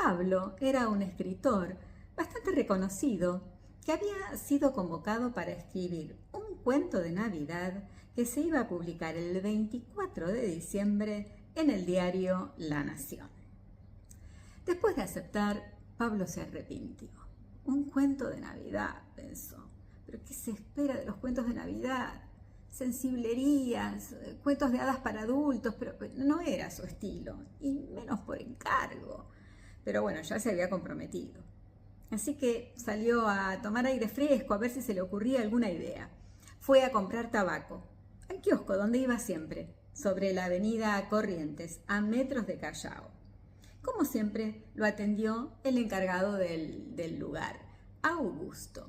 Pablo era un escritor bastante reconocido que había sido convocado para escribir un cuento de Navidad que se iba a publicar el 24 de diciembre en el diario La Nación. Después de aceptar, Pablo se arrepintió. Un cuento de Navidad, pensó. ¿Pero qué se espera de los cuentos de Navidad? Sensiblerías, cuentos de hadas para adultos, pero no era su estilo, y menos por encargo. Pero bueno, ya se había comprometido. Así que salió a tomar aire fresco a ver si se le ocurría alguna idea. Fue a comprar tabaco, al kiosco donde iba siempre, sobre la avenida Corrientes, a metros de Callao. Como siempre, lo atendió el encargado del lugar, Augusto.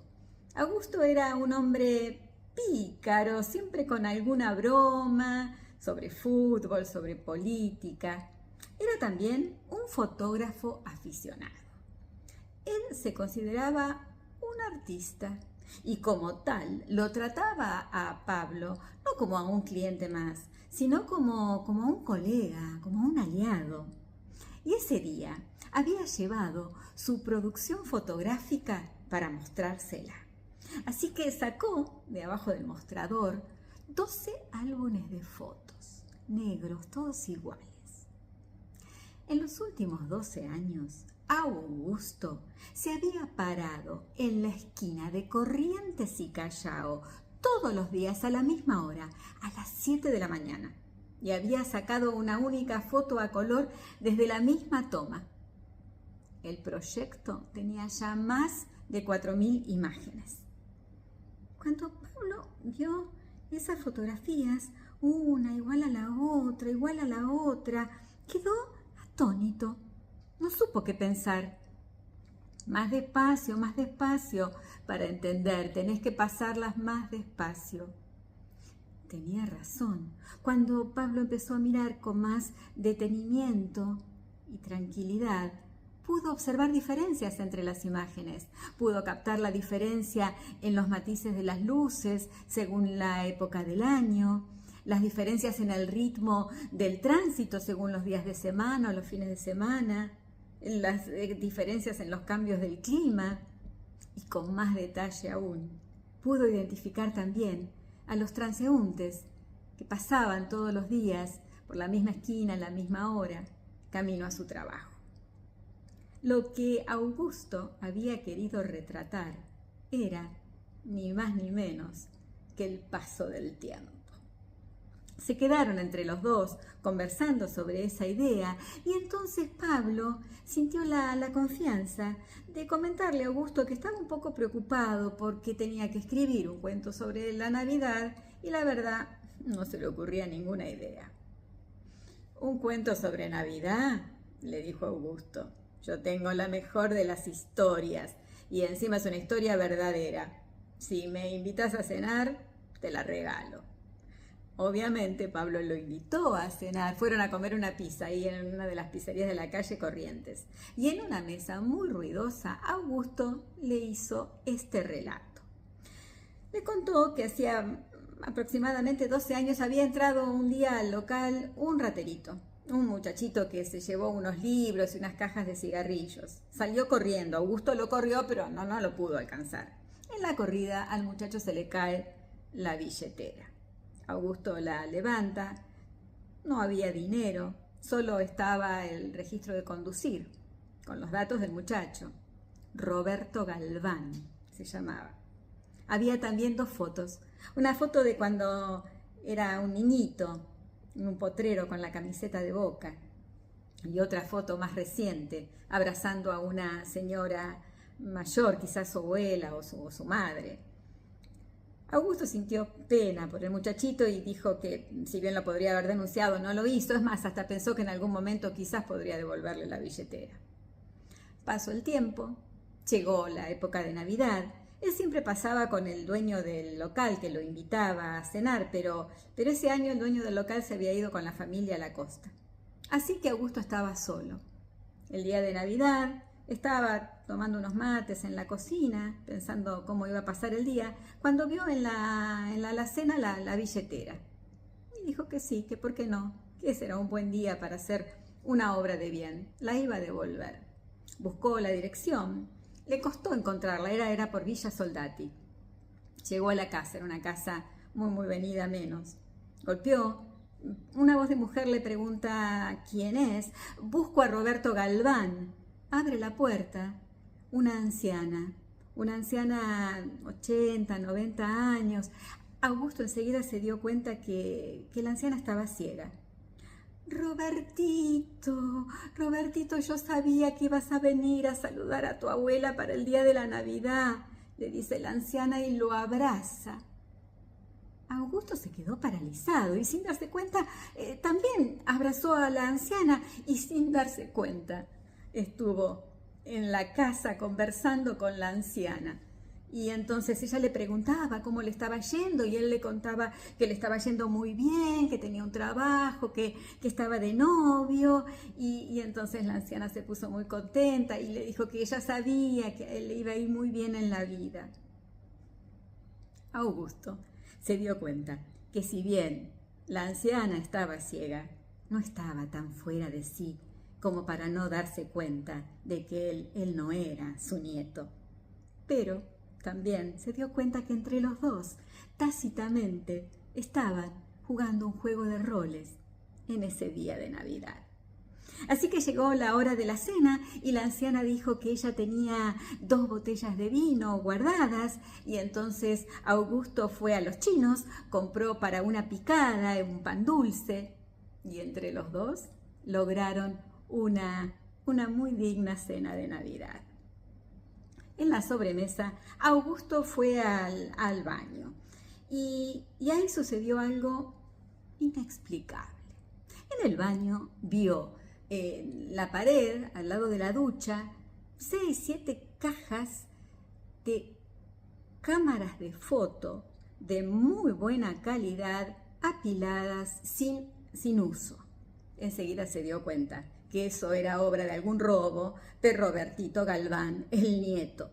Augusto era un hombre pícaro, siempre con alguna broma sobre fútbol, sobre política. Era también un fotógrafo aficionado. Él se consideraba un artista y como tal lo trataba a Pablo no como a un cliente más, sino como a un colega, como a un aliado. Y ese día había llevado su producción fotográfica para mostrársela. Así que sacó de abajo del mostrador 12 álbumes de fotos, negros, todos iguales. En los últimos 12 años, Augusto se había parado en la esquina de Corrientes y Callao todos los días a la misma hora, a las 7 de la mañana, y había sacado una única foto a color desde la misma toma. El proyecto tenía ya más de 4.000 imágenes. Cuando Pablo vio esas fotografías, una igual a la otra, quedó atónito. No supo qué pensar. Más despacio, para entender, tenés que pasarlas más despacio. Tenía razón. Cuando Pablo empezó a mirar con más detenimiento y tranquilidad, pudo observar diferencias entre las imágenes, pudo captar la diferencia en los matices de las luces según la época del año, las diferencias en el ritmo del tránsito según los días de semana o los fines de semana, las diferencias en los cambios del clima, y con más detalle aún, pudo identificar también a los transeúntes que pasaban todos los días por la misma esquina a la misma hora, camino a su trabajo. Lo que Augusto había querido retratar era, ni más ni menos, que el paso del tiempo. Se quedaron entre los dos conversando sobre esa idea y entonces Pablo sintió la confianza de comentarle a Augusto que estaba un poco preocupado porque tenía que escribir un cuento sobre la Navidad y la verdad no se le ocurría ninguna idea. ¿Un cuento sobre Navidad?, le dijo Augusto. Yo tengo la mejor de las historias y encima es una historia verdadera. Si me invitas a cenar, te la regalo. Obviamente Pablo lo invitó a cenar, fueron a comer una pizza ahí en una de las pizzerías de la calle Corrientes. Y en una mesa muy ruidosa, Augusto le hizo este relato. Le contó que hacía aproximadamente 12 años había entrado un día al local un raterito, un muchachito que se llevó unos libros y unas cajas de cigarrillos. Salió corriendo, Augusto lo corrió, pero no lo pudo alcanzar. En la corrida al muchacho se le cae la billetera. Augusto la levanta, no había dinero, solo estaba el registro de conducir, con los datos del muchacho. Roberto Galván se llamaba. Había también 2 fotos, una foto de cuando era un niñito, en un potrero con la camiseta de Boca, y otra foto más reciente, abrazando a una señora mayor, quizás su abuela o su madre. Augusto sintió pena por el muchachito y dijo que si bien lo podría haber denunciado, no lo hizo. Es más, hasta pensó que en algún momento quizás podría devolverle la billetera. Pasó el tiempo, llegó la época de Navidad. Él siempre pasaba con el dueño del local que lo invitaba a cenar, pero ese año el dueño del local se había ido con la familia a la costa. Así que Augusto estaba solo. El día de Navidad estaba tomando unos mates en la cocina, pensando cómo iba a pasar el día, cuando vio en la alacena la billetera. Y dijo que sí, que por qué no, que ese era un buen día para hacer una obra de bien. La iba a devolver. Buscó la dirección. Le costó encontrarla, era por Villa Soldati. Llegó a la casa, era una casa muy venida menos. Golpeó. Una voz de mujer le pregunta quién es. Busco a Roberto Galván. Abre la puerta. Una anciana 80, 90 años. Augusto enseguida se dio cuenta que la anciana estaba ciega. Robertito, yo sabía que ibas a venir a saludar a tu abuela para el día de la Navidad, le dice la anciana y lo abraza. Augusto se quedó paralizado y sin darse cuenta también abrazó a la anciana y sin darse cuenta estuvo en la casa conversando con la anciana. Y entonces ella le preguntaba cómo le estaba yendo y él le contaba que le estaba yendo muy bien, que tenía un trabajo, que estaba de novio. Y entonces la anciana se puso muy contenta y le dijo que ella sabía que a él le iba a ir muy bien en la vida. Augusto se dio cuenta que si bien la anciana estaba ciega, no estaba tan fuera de sí como para no darse cuenta de que él no era su nieto. Pero también se dio cuenta que entre los dos, tácitamente, estaban jugando un juego de roles en ese día de Navidad. Así que llegó la hora de la cena y la anciana dijo que ella tenía 2 botellas de vino guardadas y entonces Augusto fue a los chinos, compró para una picada un pan dulce y entre los dos lograron una muy digna cena de Navidad. En la sobremesa, Augusto fue al baño y ahí sucedió algo inexplicable. En el baño vio en la pared, al lado de la ducha, 6, 7 cajas de cámaras de foto de muy buena calidad, apiladas sin uso. Enseguida se dio cuenta que eso era obra de algún robo de Robertito Galván, el nieto.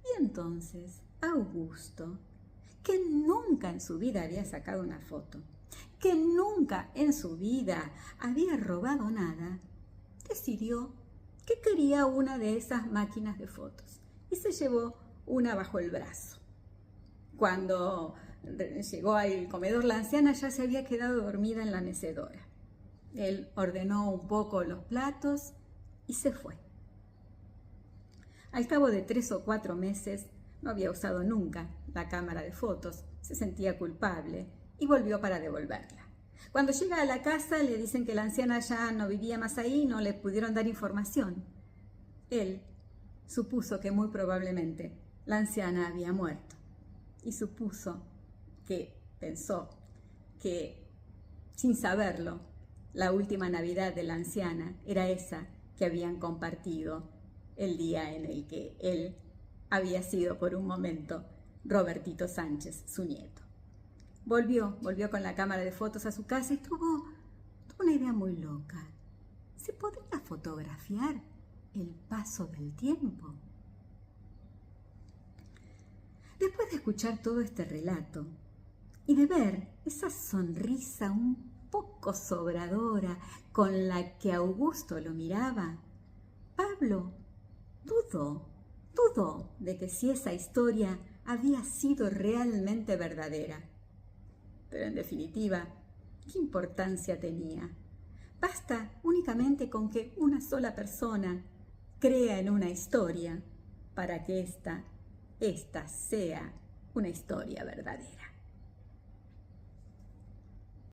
Y entonces Augusto, que nunca en su vida había sacado una foto, que nunca en su vida había robado nada, decidió que quería una de esas máquinas de fotos y se llevó una bajo el brazo. Cuando llegó al comedor, la anciana ya se había quedado dormida en la mecedora. Él ordenó un poco los platos y se fue. Al cabo de 3 o 4 meses, no había usado nunca la cámara de fotos, se sentía culpable y volvió para devolverla. Cuando llega a la casa le dicen que la anciana ya no vivía más ahí, no le pudieron dar información. Él supuso que muy probablemente la anciana había muerto y pensó que, sin saberlo, la última Navidad de la anciana era esa que habían compartido el día en el que él había sido por un momento Robertito Sánchez, su nieto. Volvió con la cámara de fotos a su casa y tuvo una idea muy loca. ¿Se podría fotografiar el paso del tiempo? Después de escuchar todo este relato y de ver esa sonrisa un poco sobradora con la que Augusto lo miraba, Pablo dudó de que si esa historia había sido realmente verdadera. Pero en definitiva, ¿qué importancia tenía? Basta únicamente con que una sola persona crea en una historia para que esta sea una historia verdadera.